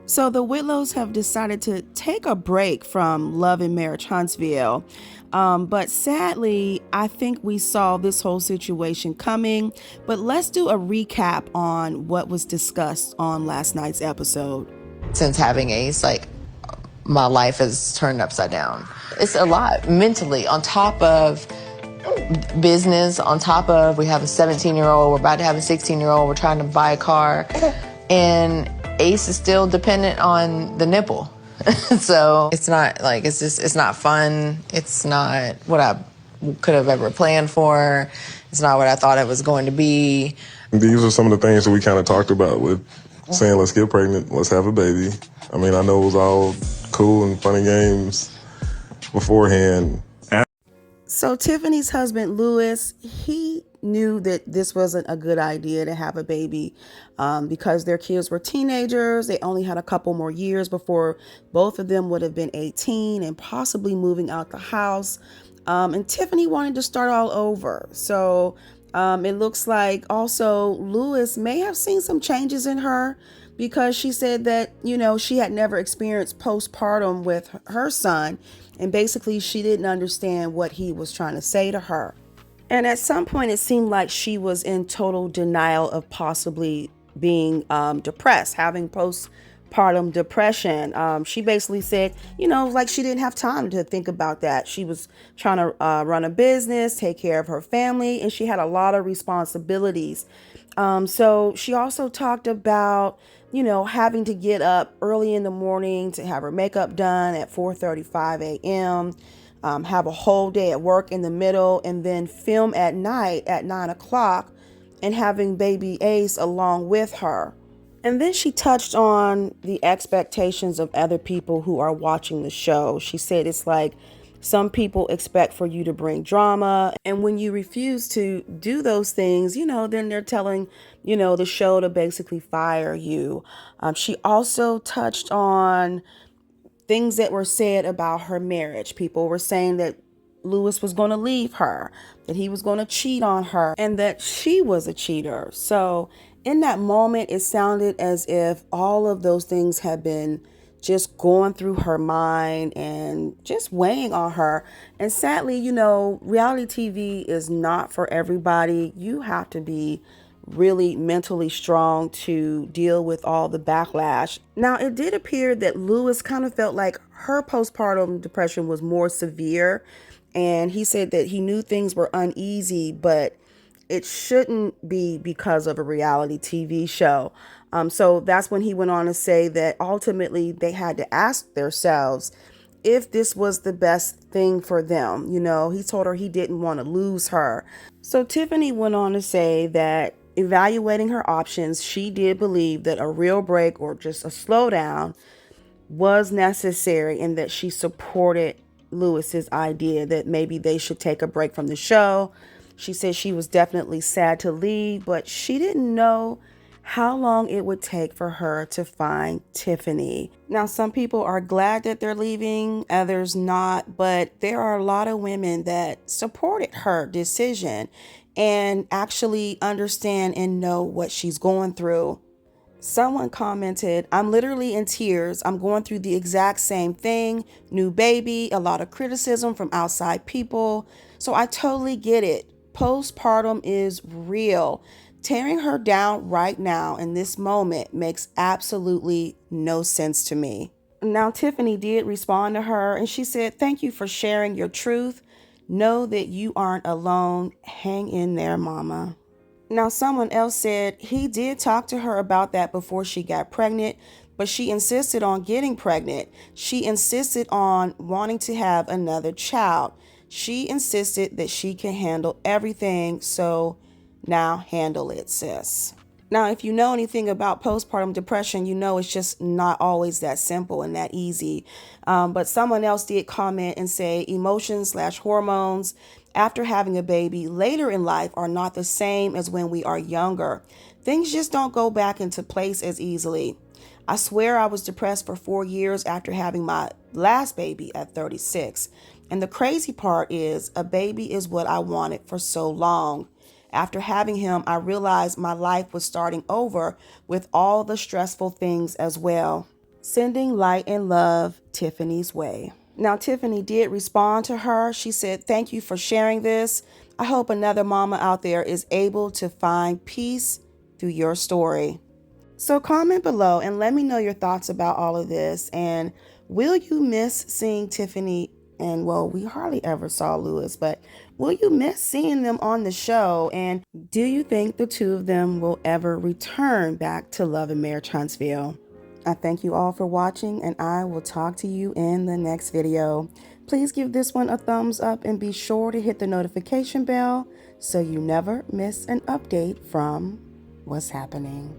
So the Whitlows have decided to take a break from Love and Marriage Huntsville. But sadly, I think we saw this whole situation coming. But let's do a recap on what was discussed on last night's episode. Since having Ace, my life has turned upside down. It's a lot mentally, on top of business, on top of we have a 17-year-old, we're about to have a 16-year-old, we're trying to buy a car, and Ace is still dependent on the nipple. So it's not it's not fun. It's not what I could have ever planned for. It's not what I thought it was going to be. These are some of the things that we kind of talked about with saying, let's get pregnant, let's have a baby. I mean, I know it was all cool and funny games beforehand. So Tiffany's husband, Lewis, he knew that this wasn't a good idea to have a baby because their kids were teenagers. They only had a couple more years before both of them would have been 18 and possibly moving out the house. And Tiffany wanted to start all over. So it looks like also Lewis may have seen some changes in her because she said that, she had never experienced postpartum with her son. And basically, she didn't understand what he was trying to say to her. And at some point, it seemed like she was in total denial of possibly being depressed, having postpartum depression. She basically said, like she didn't have time to think about that. She was trying to run a business, take care of her family, and she had a lot of responsibilities. So she also talked about having to get up early in the morning to have her makeup done at 4:35 a.m., have a whole day at work in the middle, and then film at night at 9 o'clock and having baby Ace along with her. And then she touched on the expectations of other people who are watching the show. She said it's like some people expect for you to bring drama. And when you refuse to do those things, then they're telling, the show to basically fire you. She also touched on things that were said about her marriage. People were saying that Lewis was going to leave her, that he was going to cheat on her, and that she was a cheater. So in that moment, it sounded as if all of those things had been just going through her mind and just weighing on her. And sadly, reality TV is not for everybody. You have to be really mentally strong to deal with all the backlash. Now, it did appear that Lewis kind of felt like her postpartum depression was more severe. And he said that he knew things were uneasy, but it shouldn't be because of a reality TV show. So that's when he went on to say that ultimately they had to ask themselves if this was the best thing for them. He told her he didn't want to lose her. So Tiffany went on to say that evaluating her options, she did believe that a real break or just a slowdown was necessary and that she supported Lewis's idea that maybe they should take a break from the show. She said she was definitely sad to leave, but she didn't know how long it would take for her to find Tiffany. Now, some people are glad that they're leaving, others not, but there are a lot of women that supported her decision and actually understand and know what she's going through. Someone commented, "I'm literally in tears. I'm going through the exact same thing. New baby, a lot of criticism from outside people. So I totally get it. Postpartum is real. Tearing her down right now in this moment makes absolutely no sense to me." Now, Tiffany did respond to her and she said, "Thank you for sharing your truth. Know that you aren't alone. Hang in there, mama." Now, someone else said he did talk to her about that before she got pregnant, but she insisted on getting pregnant. She insisted on wanting to have another child. She insisted that she can handle everything, so now handle it, sis. Now, if you know anything about postpartum depression, it's just not always that simple and that easy. But someone else did comment and say emotions/hormones after having a baby later in life are not the same as when we are younger. Things just don't go back into place as easily. I swear I was depressed for 4 years after having my last baby at 36. And the crazy part is a baby is what I wanted for so long. After having him, I realized my life was starting over with all the stressful things as well. Sending light and love Tiffany's way. Now, Tiffany did respond to her. She said, "Thank you for sharing this. I hope another mama out there is able to find peace through your story." So comment below and let me know your thoughts about all of this. And will you miss seeing Tiffany? And well, we hardly ever saw Lewis, but will you miss seeing them on the show? And do you think the two of them will ever return back to Love and Marriage Huntsville? I thank you all for watching, and I will talk to you in the next video. Please give this one a thumbs up and be sure to hit the notification bell so you never miss an update from What's Happening.